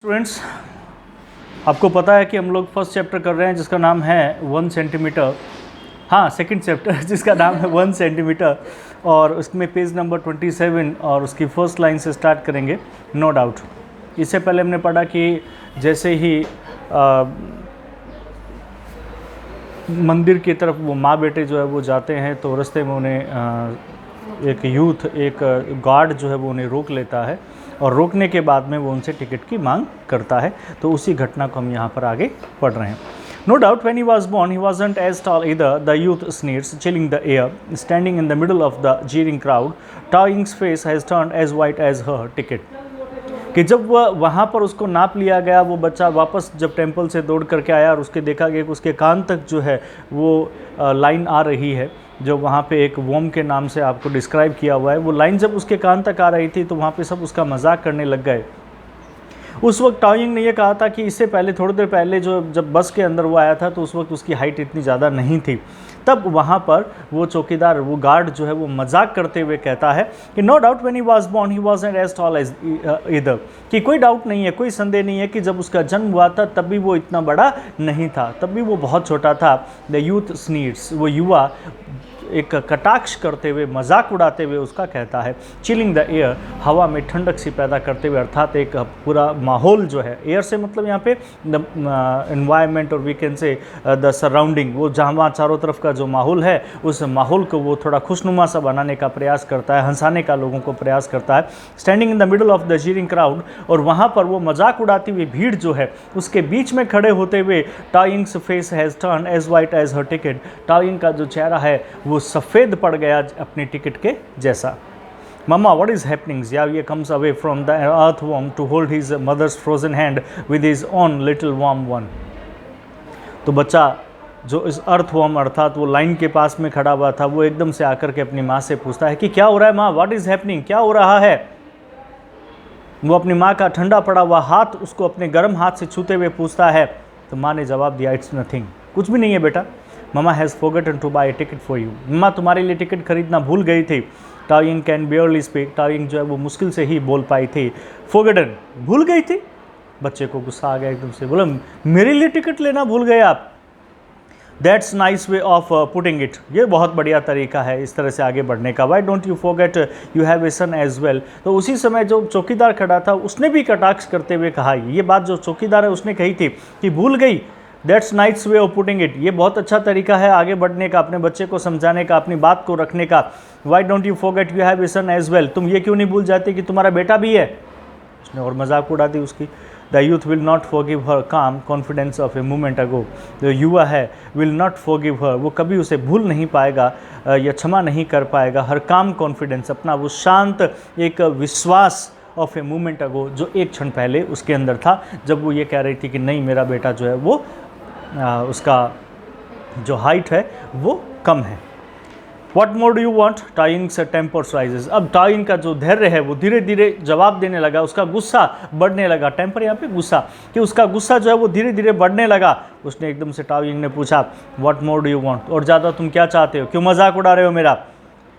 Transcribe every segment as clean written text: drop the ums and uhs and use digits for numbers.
Students, आपको पता है कि हम लोग फर्स्ट चैप्टर कर रहे हैं जिसका नाम है 1 सेंटीमीटर। हाँ, सेकंड चैप्टर जिसका नाम है 1 सेंटीमीटर और उसमें पेज नंबर 27 और उसकी फर्स्ट लाइन से स्टार्ट करेंगे। नो डाउट, इससे पहले हमने पढ़ा कि जैसे ही मंदिर की तरफ वो माँ बेटे जो है वो जाते हैं तो रास्ते में उन्हें एक यूथ, एक गार्ड जो है वो उन्हें रोक लेता है और रोकने के बाद में वो उनसे टिकट की मांग करता है। तो उसी घटना को हम यहाँ पर आगे पढ़ रहे हैं। No doubt when he was born, he wasn't as tall either, the youth sneers, chilling the air. Standing in the middle of the jeering crowd, Tao Ying's face has turned as white as her ticket. कि जब वह वहाँ पर उसको नाप लिया गया, वो बच्चा वापस जब टेंपल से दौड़ करके आया और उसके देखा गया कि उसके कान तक जो है वो लाइन आ रही है, जो वहाँ पे एक वॉर्म के नाम से आपको डिस्क्राइब किया हुआ है, वो लाइन जब उसके कान तक आ रही थी तो वहाँ पे सब उसका मजाक करने लग गए। उस वक्त टाओ यिंग ने ये कहा था कि इससे पहले थोड़ी देर पहले जब बस के अंदर वो आया था तो उस वक्त उसकी हाइट इतनी ज़्यादा नहीं थी। तब वहाँ पर वो चौकीदार, वो गार्ड जो है वो मजाक करते हुए कहता है कि no doubt when he was born he wasn't as tall as either, कि कोई डाउट नहीं है, कोई संदेह नहीं है कि जब उसका जन्म हुआ था तब भी वो इतना बड़ा नहीं था, तब भी वो बहुत छोटा था। द यूथ स्नीड्स, वो युवा एक कटाक्ष करते हुए, मजाक उड़ाते हुए उसका कहता है। चिलिंग द एयर, हवा में ठंडक सी पैदा करते हुए, अर्थात एक पूरा माहौल जो है, एयर से मतलब यहाँ पे द एनवायरनमेंट और we can say the surrounding, वो जहाँ चारों तरफ का जो माहौल है उस माहौल को वो थोड़ा खुशनुमा सा बनाने का प्रयास करता है, हंसाने का लोगों को प्रयास करता है। Standing in the middle of the jeering crowd, और वहाँ पर वो मजाक उड़ाती हुई भीड़ जो है उसके बीच में खड़े होते हुए Tao Ying's face has turned as white as her ticket, Tao Ying का जो चेहरा है वो सफ़ेद पड़ गया अपनी टिकट के जैसा। Mama, what is happening? Xavier comes away from the earthworm to hold his mother's frozen hand with his own little warm one. तो बच्चा जो इस अर्थवॉर्म अर्थात वो लाइन के पास में खड़ा हुआ था, वो एकदम से आकर के अपनी माँ से पूछता है कि क्या हो रहा है माँ, व्हाट इज हैपनिंग, क्या हो रहा है। वो अपनी माँ का ठंडा पड़ा हुआ हाथ उसको अपने गर्म हाथ से छूते हुए पूछता है। तो माँ ने जवाब दिया, इट्स नथिंग, कुछ भी नहीं है बेटा। Mama has forgotten to buy a ticket for you, मम्मा तुम्हारे लिए टिकट खरीदना भूल गई थी। Tao Ying can barely speak, Tao Ying जो है वो मुश्किल से ही बोल पाई थी। फॉरगॉटन, भूल गई थी। बच्चे को गुस्सा आ गया एकदम से, बोला मेरे लिए टिकट लेना भूल गए आप। That's nice way of putting it, ये बहुत बढ़िया तरीका है इस तरह से आगे बढ़ने का। Why don't you forget you have a son as well. तो उसी समय जो चौकीदार खड़ा था उसने भी कटाक्ष करते हुए कहा, ये बात जो चौकीदार है उसने कही थी कि भूल गई। That's nice way of putting it, ये बहुत अच्छा तरीका है आगे बढ़ने का, अपने बच्चे को समझाने का, अपनी बात को रखने का। Why don't you forget you have a son as well, तुम ये क्यों नहीं भूल जाते कि तुम्हारा बेटा भी है। उसने और मजाक उड़ा दी उसकी। The youth will not forgive हर काम कॉन्फिडेंस ऑफ ए मोमेंट अगो, जो युवा है विल नॉट फॉरगिव हर, वो कभी उसे भूल नहीं पाएगा या क्षमा नहीं कर पाएगा। हर काम कॉन्फिडेंस, अपना वो शांत एक विश्वास ऑफ ए मोमेंट अगो, जो एक क्षण पहले उसके अंदर था, जब वो ये कह रही थी कि नहीं मेरा बेटा जो है वो उसका जो हाइट है वो कम है। What more do you want? Tao Ying's temper rises, अब टाओ यिंग का जो धैर्य है वो धीरे धीरे जवाब देने लगा, उसका गुस्सा बढ़ने लगा। टेम्पर यहाँ पे गुस्सा, कि उसका गुस्सा जो है वो धीरे धीरे बढ़ने लगा। उसने एकदम से टाओ यिंग ने पूछा, What more do you want? और ज़्यादा तुम क्या चाहते हो, क्यों मजाक उड़ा रहे हो मेरा।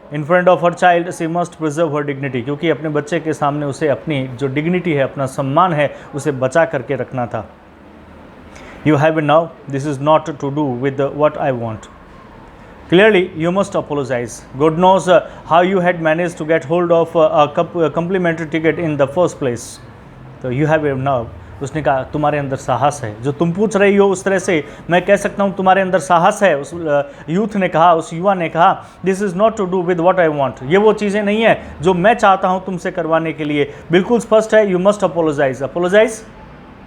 In front of her child she must preserve her dignity, क्योंकि अपने बच्चे के सामने उसे अपनी जो डिग्निटी है, अपना सम्मान है, उसे बचा करके रखना था। You have it now, this is not to do with what I want. Clearly, you must apologize. God knows how you had managed to get hold of a complimentary ticket in the first place. So you have it now. उसने कहा तुम्हारे अंदर साहस है, जो तुम पूछ रही हो उस तरह से मैं कह सकता हूँ तुम्हारे अंदर साहस है। उस यूथ ने कहा, उस युवा ने कहा, this is not to do with what I want, ये वो चीज़ें नहीं है जो मैं चाहता हूँ तुमसे करवाने के लिए। बिल्कुल स्पष्ट है, यू मस्ट अपोलोजाइज, अपोलोजाइज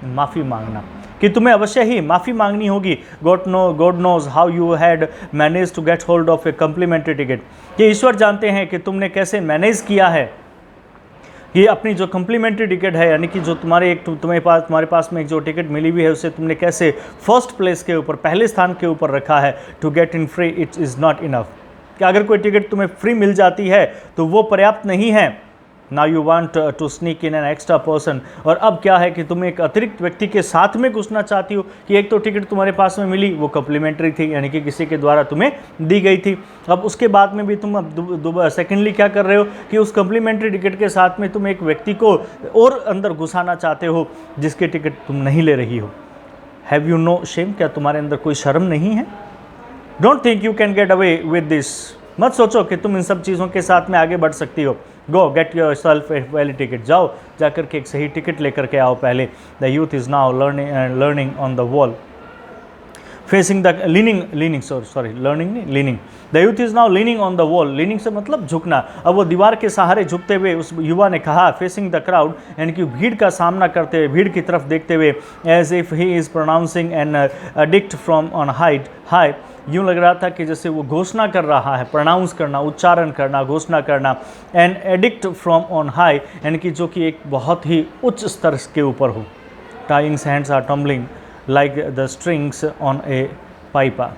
माफ़ी मांगना, कि तुम्हें अवश्य ही माफ़ी मांगनी होगी। God knows how you had manage to get hold of a complimentary ticket, कि ईश्वर जानते हैं कि तुमने कैसे मैनेज किया है कि अपनी जो कम्प्लीमेंट्री टिकट है, यानी कि जो तुम्हारे पास में एक जो टिकट मिली हुई है उसे तुमने कैसे फर्स्ट प्लेस के ऊपर, पहले स्थान के ऊपर रखा है। To get in free it is not enough, कि अगर कोई टिकट तुम्हें फ्री मिल जाती है तो वो पर्याप्त नहीं है। Now you want to sneak in an extra person, और अब क्या है कि तुम एक अतिरिक्त व्यक्ति के साथ में घुसना चाहती हो कि एक तो टिकट तुम्हारे पास में मिली, वो कम्प्लीमेंट्री थी, यानी कि किसी के द्वारा तुम्हें दी गई थी। अब उसके बाद में भी तुम अब सेकेंडली क्या कर रहे हो कि उस कम्प्लीमेंट्री टिकट के साथ में तुम एक व्यक्ति को और अंदर घुसाना चाहते हो जिसके टिकट तुम नहीं ले रही हो। हैव यू नो शेम, क्या तुम्हारे अंदर कोई शर्म नहीं है? Don't think you can get away with this, मत सोचो कि तुम इन सब चीज़ों के साथ में आगे बढ़ सकती हो। गो get your self a valid ticket, जाओ जाकर के एक सही टिकट लेकर के आओ पहले। The youth is now learning on the wall facing the leaning the youth is now leaning on the wall. Leaning से मतलब झुकना। अब वो दीवार के सहारे झुकते हुए उस युवा ने कहा, फेसिंग द क्राउड, यानी कि भीड़ का सामना करते हुए, भीड़ की तरफ देखते हुए, as if he is pronouncing an addict from on high, यूँ लग रहा था कि जैसे वो घोषणा कर रहा है, प्रोनाउंस करना, उच्चारण करना, घोषणा करना। N addict from on high, यानी कि जो कि एक बहुत ही उच्च स्तर के ऊपर हो। Tao Ying's hands are tumbling like the strings on a pipa.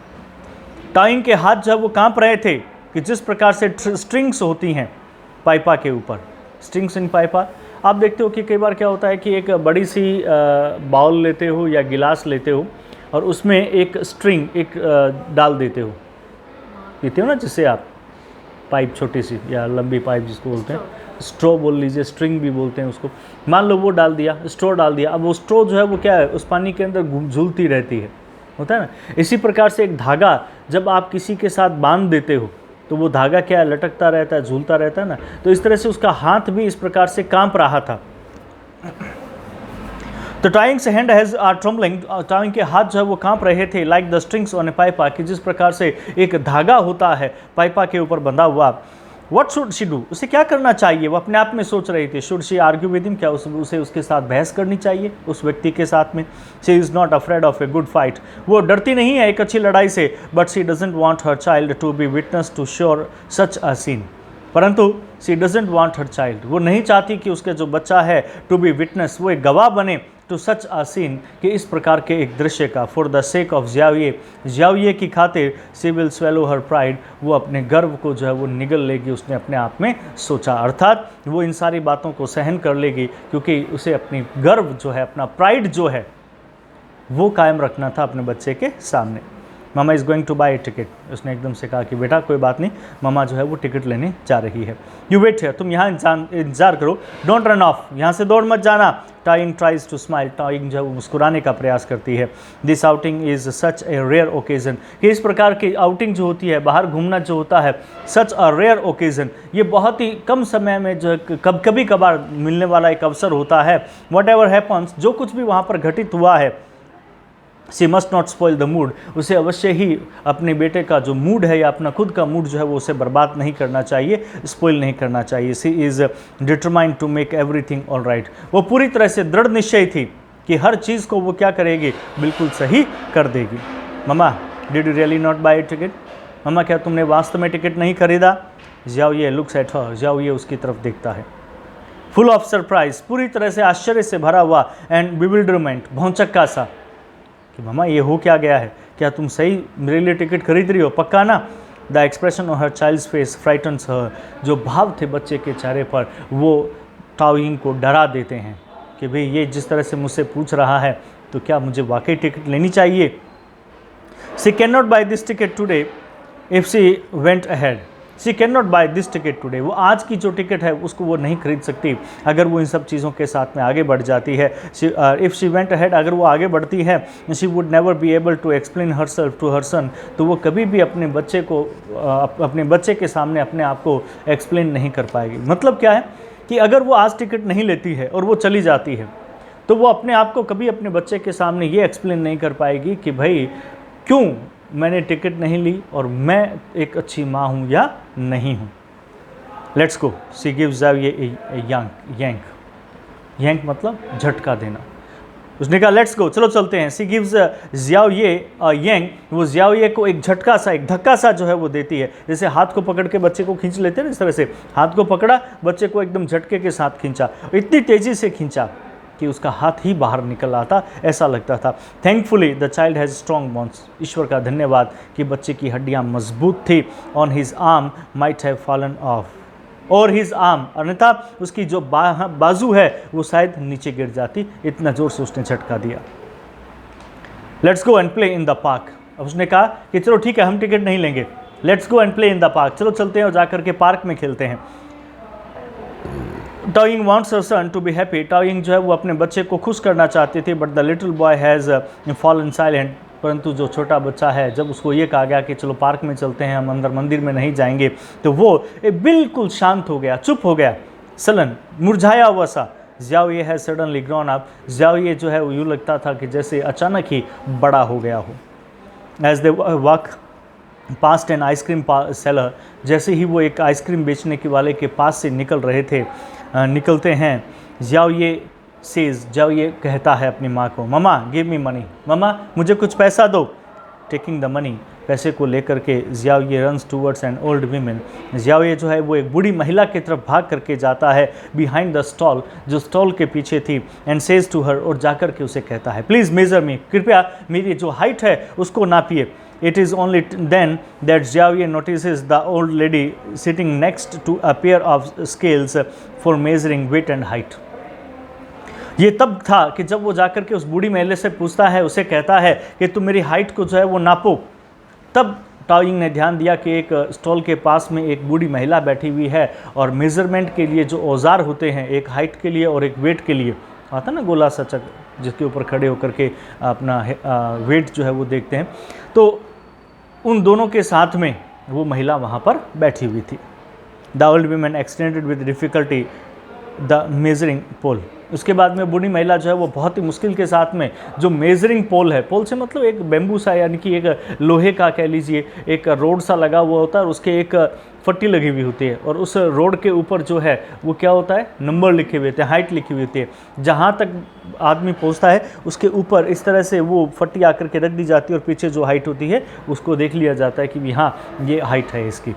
Tao Ying के हाथ जब वो कांप रहे थे कि जिस प्रकार से स्ट्रिंग्स होती हैं पाइपा के ऊपर, स्ट्रिंग्स इन पाइपा। आप देखते हो कि कई बार क्या होता है कि एक बड़ी सी बाउल लेते हो या गिलास लेते हो और उसमें एक स्ट्रिंग डाल देते हो, पीते हो ना, जिससे आप पाइप, छोटी सी या लंबी पाइप जिसको बोलते हैं, स्ट्रॉ बोल लीजिए, स्ट्रिंग भी बोलते हैं उसको। मान लो वो डाल दिया, स्ट्रॉ डाल दिया। अब वो स्ट्रॉ जो है वो क्या है, उस पानी के अंदर झूलती रहती है, होता है ना। इसी प्रकार से एक धागा जब आप किसी के साथ बांध देते हो तो वो धागा क्या है, लटकता रहता है, झूलता रहता है ना। तो इस तरह से उसका हाथ भी इस प्रकार से कांप रहा था। तो Tao Ying's hand has are trembling, Tao Ying के हाथ जो है वो कांप रहे थे, like the strings on a pipa, कि जिस प्रकार से एक धागा होता है पाइपा के ऊपर बंधा हुआ। What should she do? उसे क्या करना चाहिए, वो अपने आप में सोच रही थी। Should she argue with him? क्या उसे उसके साथ बहस करनी चाहिए, उस व्यक्ति के साथ में। She is not afraid of a good fight. वो डरती नहीं है एक अच्छी लड़ाई से, but she doesn't want her child to be witness to sure such a scene. परंतु she doesn't want her child, वो नहीं चाहती कि उसके जो बच्चा है to be witness, वो एक गवाह बने टू सच आ सीन, कि इस प्रकार के एक दृश्य का। फॉर द सेक ऑफ जियाओये की खातिर सी विल स्वेलो हर प्राइड, वो अपने गर्व को जो है वो निगल लेगी, उसने अपने आप में सोचा। अर्थात वो इन सारी बातों को सहन कर लेगी क्योंकि उसे अपनी गर्व जो है, अपना प्राइड जो है वो कायम रखना था अपने बच्चे के सामने। Mama is going to buy a ticket, उसने एकदम से कहा कि बेटा कोई बात नहीं, मामा जो है वो टिकट लेने जा रही है। यू वेट है, तुम यहाँ इंतजार करो, डोंट रन ऑफ, यहाँ से दौड़ मत जाना। Tying tries to smile, Tying जो है वो मुस्कुराने का प्रयास करती है। This outing is such a rare occasion, कि इस प्रकार की आउटिंग जो होती है, बाहर घूमना जो होता है, सच अ रेयर ओकेजन, ये बहुत ही कम समय में जो कभी कभार मिलने वाला एक अवसर होता है। वट एवर हैपन्स, जो कुछ भी वहाँ पर घटित हुआ है, she must not spoil the mood, उसे अवश्य ही अपने बेटे का जो मूड है या अपना खुद का मूड जो है वो उसे बर्बाद नहीं करना चाहिए, स्पॉइल नहीं करना चाहिए। She is determined to make everything all right, वो पूरी तरह से दृढ़ निश्चय थी कि हर चीज़ को वो क्या करेगी, बिल्कुल सही कर देगी। Mama did you really not buy ticket, mama क्या तुमने वास्तव में टिकट नहीं खरीदा? जियाओये लुक्स एट हर, जियाओये उसकी तरफ देखता है, फुल ऑफ सरप्राइज, पूरी तरह से आश्चर्य से भरा हुआ, एंड बिविल्डरमेंट, भौंचक्का सा, कि मामा ये हो क्या गया है, क्या तुम सही मेरे लिए टिकट खरीद रही हो, पक्का ना? The expression of her child's face frightens her, जो भाव थे बच्चे के चेहरे पर वो टाओइंग को डरा देते हैं कि भाई ये जिस तरह से मुझसे पूछ रहा है तो क्या मुझे वाकई टिकट लेनी चाहिए। She can not buy this ticket today if she went ahead, she can not buy this ticket today, वो आज की जो टिकट है उसको वो नहीं खरीद सकती अगर वो इन सब चीज़ों के साथ में आगे बढ़ जाती है। इफ़ शी वेंट अहेड, अगर वो आगे बढ़ती है, she would never be able to explain herself to her son, तो वो कभी भी अपने बच्चे को अपने बच्चे के सामने अपने आप को एक्सप्लेन नहीं कर पाएगी। मतलब क्या है कि अगर वो आज टिकट नहीं लेती है और वो चली जाती है तो वो अपने आप को कभी अपने बच्चे के सामने ये एक्सप्लेन नहीं कर पाएगी कि भाई क्यों मैंने टिकट नहीं ली और मैं एक अच्छी माँ हूँ या नहीं हूँ। लेट्स गो, सी गिव्स ये यांक, यांक मतलब झटका देना। उसने कहा लेट्स गो, चलो चलते हैं। सी गिव्स जियाओये यांक, वो जियाओये को एक झटका सा, एक धक्का सा जो है वो देती है, जैसे हाथ को पकड़ के बच्चे को खींच लेते हैं ना, इस तरह से हाथ को पकड़ा, बच्चे को एकदम झटके के साथ खींचा, इतनी तेज़ी से खींचा कि उसका हाथ ही बाहर निकल आता, ऐसा लगता था। Thankfully the child has strong bones, ईश्वर का धन्यवाद कि बच्चे की हड्डियां मजबूत थी। On his arm might have fallen off, और हिज आर्म, अन्यथा उसकी जो बाजू है वो शायद नीचे गिर जाती, इतना जोर से उसने झटका दिया। Let's go and play in the park. अब उसने कहा कि चलो ठीक है, हम टिकट नहीं लेंगे, let's go and play in the park, चलो चलते हैं और जाकर के पार्क में खेलते हैं। Tao Ying wants her son to be happy. Tao Ying जो है वो अपने बच्चे को खुश करना चाहती थी, but the little boy has fallen silent. परंतु जो छोटा बच्चा है, जब उसको ये कहा गया कि चलो पार्क में चलते हैं, हम अंदर मंदिर में नहीं जाएंगे, तो वो बिल्कुल शांत हो गया, चुप हो गया, सलन मुरझाया हुआ सा। ज़ियाओ ये है सडनली ग्रोन अप। ज़ियाओ ये जो है वो यूँ लगता था कि जैसे अचानक ही बड़ा हो गया हो। As they walk past an ice cream seller, जैसे ही वो एक आइसक्रीम बेचने के वाले के पास से निकलते हैं, ज़ियाओ ये कहता है अपनी माँ को, mama give me money, mama मुझे कुछ पैसा दो। टेकिंग द मनी, पैसे को लेकर के ज़ियाओ ये runs towards an old women. Xiao ये जो है वो एक बूढ़ी महिला की तरफ भाग करके जाता है, बिहाइंड द स्टॉल, जो स्टॉल के पीछे थी, एंड सेज टू हर, और जाकर के उसे कहता है, प्लीज़ मेजर मी, कृपया मेरी जो हाइट है उसको नापिए। It is only then that Xiaoye notices the old lady sitting next to a pair of scales for measuring weight and height. ये तब था कि जब वो जाकर के उस बूढ़ी महिला से पूछता है, उसे कहता है कि तुम मेरी हाइट को जो है वो नापो। तब टाओइंग ने ध्यान दिया कि एक स्टॉल के पास में एक बूढ़ी महिला बैठी हुई है, और मेज़रमेंट के लिए जो औजार होते हैं, एक हाइट के लिए और एक वेट के लिए, आता ना गोला सचक, जिसके ऊपर खड़े होकर के अपना वेट जो है वो देखते हैं, तो उन दोनों के साथ में वो महिला वहाँ पर बैठी हुई थी। The old women extended with difficulty the measuring pole. उसके बाद में बूढ़ी महिला जो है वो बहुत ही मुश्किल के साथ में जो मेजरिंग पोल है, पोल से मतलब एक बेम्बू सा, यानी कि एक लोहे का कह लीजिए, एक रोड सा लगा हुआ होता है और उसके एक फट्टी लगी हुई होती है, और उस रोड के ऊपर जो है वो क्या होता है, नंबर लिखे हुए होते हैं, हाइट लिखी हुई होती है। जहाँ तक आदमी पहुँचता है उसके ऊपर इस तरह से वो फट्टी आकर के रख दी जाती है, और पीछे जो हाइट होती है उसको देख लिया जाता है कि हाँ ये हाइट है इसकी।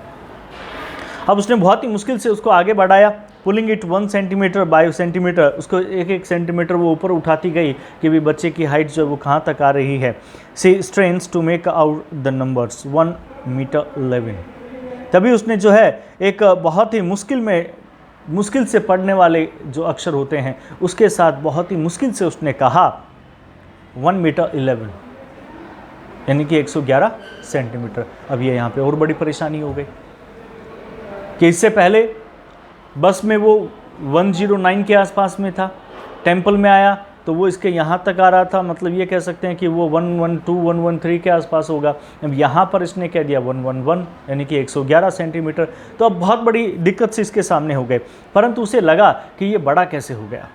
अब उसने बहुत ही मुश्किल से उसको आगे बढ़ाया, pulling it 1 centimetre bye centimetre, उसको एक एक सेंटीमीटर वो ऊपर उठाती गई कि भी बच्चे की हाइट जो है वो कहाँ तक आ रही है। She strains to make out the numbers 1 metre 11। तभी उसने जो है एक बहुत ही मुश्किल से पढ़ने वाले जो अक्षर होते हैं उसके साथ बहुत ही मुश्किल से उसने कहा 1 मीटर 11, यानी कि 111 सेंटीमीटर। अब ये यहाँ पे और बड़ी परेशानी हो गई कि इससे पहले बस में वो 109 के आसपास में था, टेंपल में आया तो वो इसके यहाँ तक आ रहा था, मतलब ये कह सकते हैं कि वो 112 113 के आसपास होगा। अब यहाँ पर इसने कह दिया 111, यानी कि 111 सेंटीमीटर। तो अब बहुत बड़ी दिक्कत से इसके सामने हो गए, परंतु उसे लगा कि ये बड़ा कैसे हो गया।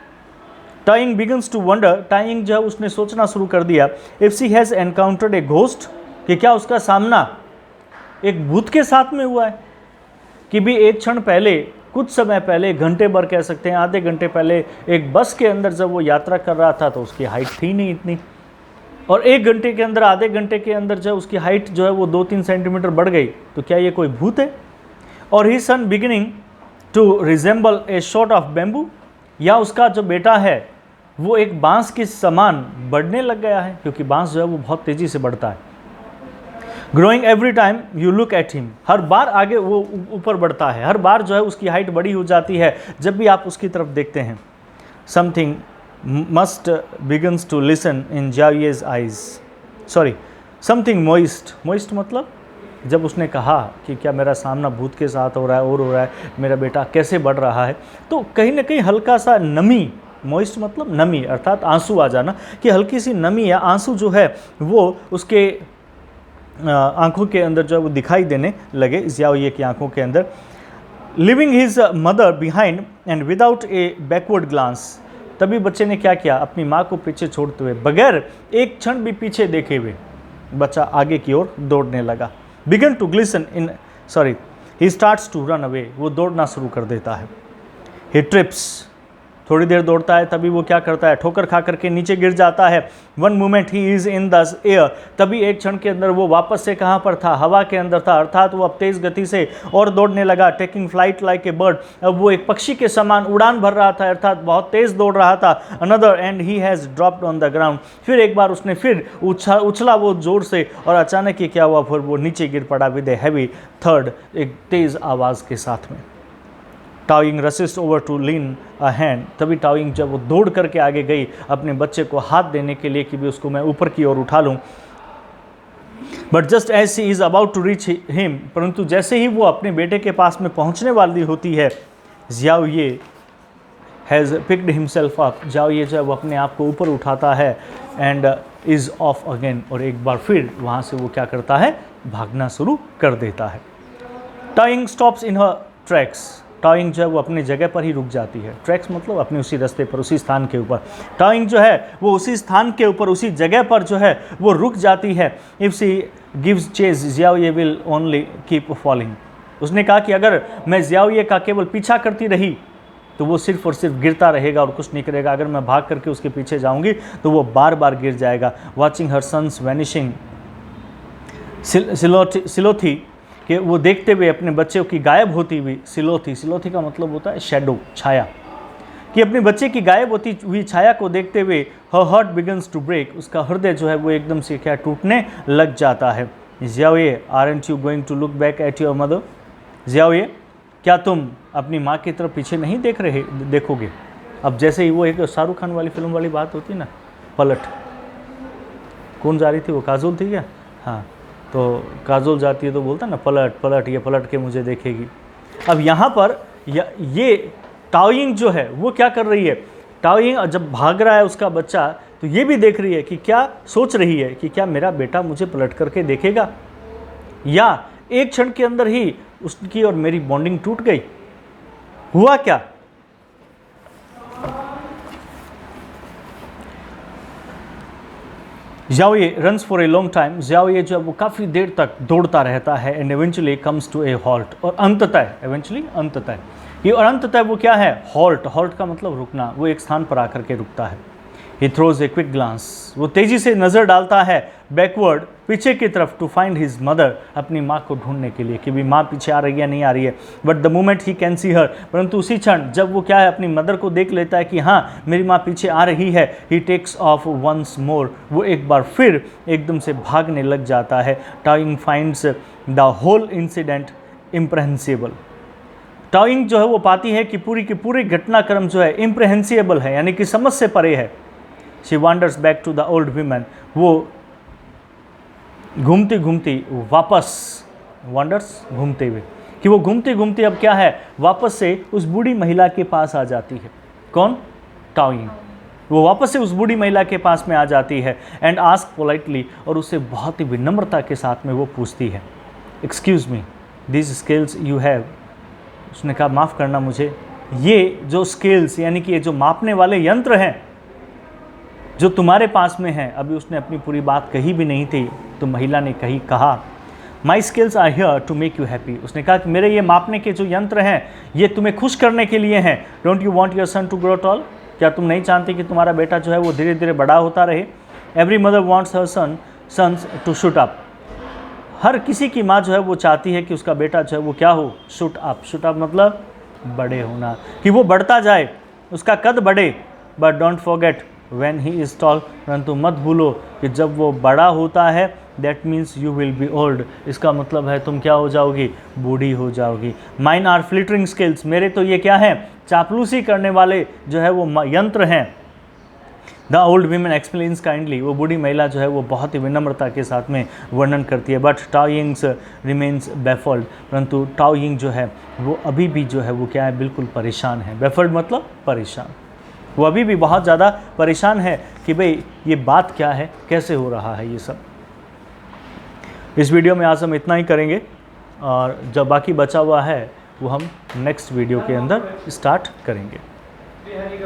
Tying begins to wonder, Tying जो है उसने सोचना शुरू कर दिया, if she has encountered a ghost, कि क्या उसका सामना एक भूत के साथ में हुआ है, कि भी एक क्षण पहले, कुछ समय पहले, घंटे भर कह सकते हैं, आधे घंटे पहले एक बस के अंदर जब वो यात्रा कर रहा था तो उसकी हाइट थी नहीं इतनी, और एक घंटे के अंदर, आधे घंटे के अंदर जब उसकी हाइट जो है वो 2-3 सेंटीमीटर बढ़ गई, तो क्या ये कोई भूत है? और he son beginning to resemble a shot of bamboo, या उसका जो बेटा है वो एक बांस के समान बढ़ने लग गया है, क्योंकि बांस जो है वो बहुत तेज़ी से बढ़ता है। Growing every time you look at him, हर बार आगे वो ऊपर बढ़ता है, हर बार जो है उसकी हाइट बड़ी हो जाती है जब भी आप उसकी तरफ देखते हैं। Something must begins to listen in Xiaoye's eyes, sorry something moist मतलब जब उसने कहा कि क्या मेरा सामना भूत के साथ हो रहा है और हो रहा है, मेरा बेटा कैसे बढ़ रहा है, तो कहीं ना कहीं हल्का सा नमी, मोइस्ट मतलब नमी अर्थात आंसू आ जाना, कि हल्की सी नमी या आंसू जो है वो उसके आंखों के अंदर जो है वो दिखाई देने लगे, ज़ियाओये की आंखों के अंदर। Leaving his mother behind and without a backward glance, तभी बच्चे ने क्या किया, अपनी माँ को पीछे छोड़ते हुए, बगैर एक क्षण भी पीछे देखे हुए बच्चा आगे की ओर दौड़ने लगा। Began to glisten in sorry he starts to run away, वो दौड़ना शुरू कर देता है। ही ट्रिप्स, थोड़ी देर दौड़ता है तभी वो क्या करता है, ठोकर खा करके नीचे गिर जाता है। One moment he is in the air, तभी एक क्षण के अंदर वो वापस से कहाँ पर था, हवा के अंदर था, अर्थात वो अब तेज़ गति से और दौड़ने लगा। Taking flight like a bird, अब वो एक पक्षी के समान उड़ान भर रहा था, अर्थात बहुत तेज़ दौड़ रहा था। Another and he has dropped on the ground, फिर एक बार उसने फिर उछला वो जोर से, और अचानक ही क्या हुआ, फिर वो नीचे गिर पड़ा विद ए हैवी थर्ड, एक तेज़ आवाज़ के साथ में। Taoying resist over to lean a hand, तभी टाओइंग जब वो दौड़ करके आगे गई अपने बच्चे को हाथ देने के लिए कि भी उसको मैं ऊपर की ओर उठा लूँ, but just as she is about to reach him, परंतु जैसे ही वो अपने बेटे के पास में पहुंचने वाली होती है, ज़ियाओ ये has picked himself up, Xiao ये जो है वो अपने आप को ऊपर उठाता है एंड इज़ ऑफ अगेन, और एक बार फिर वहाँ से वो क्या करता है, भागना शुरू कर देता है। टाओइंग स्टॉप्स इन हर ट्रैक्स, टाओइंग जो है वो अपनी जगह पर ही रुक जाती है। ट्रैक्स मतलब अपने उसी रास्ते पर, उसी स्थान के ऊपर। टाओइंग जो है वो उसी स्थान के ऊपर, उसी जगह पर जो है वो रुक जाती है। If she gives chase Xiao Ye will only keep falling, उसने कहा कि अगर मैं ज़ियाओ ये का केवल पीछा करती रही तो वो सिर्फ और सिर्फ गिरता रहेगा और कुछ नहीं करेगा। अगर मैं भाग करके उसके पीछे जाऊंगी तो वो बार बार गिर जाएगा। वॉचिंग हर सन्स वैनिशिंग, सिलोथी कि वो देखते हुए अपने बच्चे की गायब होती हुई, सिलोथी का मतलब होता है शैडो, छाया, कि अपने बच्चे की गायब होती हुई छाया को देखते हुए her heart begins to break, उसका हृदय जो है वो एकदम से क्या टूटने लग जाता है। Xiao Ye aren't you going to look back at your mother, Xiao Ye क्या तुम अपनी माँ की तरफ पीछे नहीं देखोगे। अब जैसे ही वो एक शाहरुख खान वाली फिल्म वाली बात होती ना, पलट, कौन जा रही थी वो, काजोल थी क्या, हाँ, तो काजोल जाती है तो बोलता ना पलट पलट, ये पलट के मुझे देखेगी। अब यहाँ पर ये टाओइंग जो है वो क्या कर रही है, टाओइंग जब भाग रहा है उसका बच्चा, तो ये भी देख रही है कि क्या सोच रही है कि क्या मेरा बेटा मुझे पलट करके देखेगा, या एक क्षण के अंदर ही उसकी और मेरी बॉन्डिंग टूट गई। हुआ क्या, ज़ियाओ ये runs for a long time, Xiao ये जो है वो काफ़ी देर तक दौड़ता रहता है and eventually comes to a halt, और अंततः एवेंचुअली अंततः ये, और अंततः वो क्या है, हॉल्ट, हॉल्ट का मतलब रुकना, वो एक स्थान पर आकर के रुकता है। He throws a quick glance, वो तेज़ी से नज़र डालता है बैकवर्ड, पीछे की तरफ, टू फाइंड हिज मदर, अपनी माँ को ढूंढने के लिए कि भी माँ पीछे आ रही है नहीं आ रही है। But the moment he can see her, परंतु उसी क्षण जब वो क्या है अपनी मदर को देख लेता है कि हाँ मेरी माँ पीछे आ रही है, ही टेक्स ऑफ वंस मोर, वो एक बार फिर एकदम से भागने लग जाता है। टाओइंग फाइंड्स द होल इंसिडेंट इम्प्रहेंसिबल, टाओइंग जो है वो पाती है कि पूरी की पूरी घटनाक्रम जो है इम्प्रहेंसिबल है, यानी कि समझ से परे है। She wanders back to the old women, वो घूमती घूमती वापस, वांडर्स घूमते हुए, कि वो घूमती घूमती अब क्या है वापस से उस बूढ़ी महिला के पास आ जाती है। कौन, टाओइंग, वो वापस से उस बूढ़ी महिला के पास में आ जाती है एंड आस्क पोलाइटली, और उससे बहुत ही विनम्रता के साथ में वो पूछती है, excuse me, this scales you have, उसने कहा माफ़ करना मुझे, ये जो स्केल्स यानी कि ये जो मापने वाले यंत्र हैं जो तुम्हारे पास में है। अभी उसने अपनी पूरी बात कही भी नहीं थी तो महिला ने कहा my skills are here to make you happy, उसने कहा कि मेरे ये मापने के जो यंत्र हैं ये तुम्हें खुश करने के लिए हैं। Don't you want your son to grow tall, क्या तुम नहीं चाहते कि तुम्हारा बेटा जो है वो धीरे धीरे बड़ा होता रहे। Every mother wants her sons to shoot up, हर किसी की माँ जो है वो चाहती है कि उसका बेटा जो है वो क्या हो, शूट अप, शूट अप मतलब बड़े होना, कि वो बढ़ता जाए, उसका कद बढ़े। But don't forget when he is tall, परंतु मत भूलो कि जब वो बड़ा होता है that means you will be old, इसका मतलब है तुम क्या हो जाओगी, बूढ़ी हो जाओगी। माइन आर फ्लिटरिंग स्किल्स, मेरे तो ये क्या है, चापलूसी करने वाले जो है वो यंत्र हैं। The old women explains kindly, वो बूढ़ी महिला जो है वो बहुत ही विनम्रता के साथ में वर्णन करती है। बट टाओइंग्स रिमेन्स बैफल्ड, परंतु टाओइंग जो है वो अभी भी जो है वो क्या है, बिल्कुल परेशान है। बैफल्ड मतलब परेशान, वो अभी भी बहुत ज़्यादा परेशान है कि भाई ये बात क्या है, कैसे हो रहा है ये सब। इस वीडियो में आज हम इतना ही करेंगे और जब बाकी बचा हुआ है वो हम नेक्स्ट वीडियो के अंदर स्टार्ट करेंगे।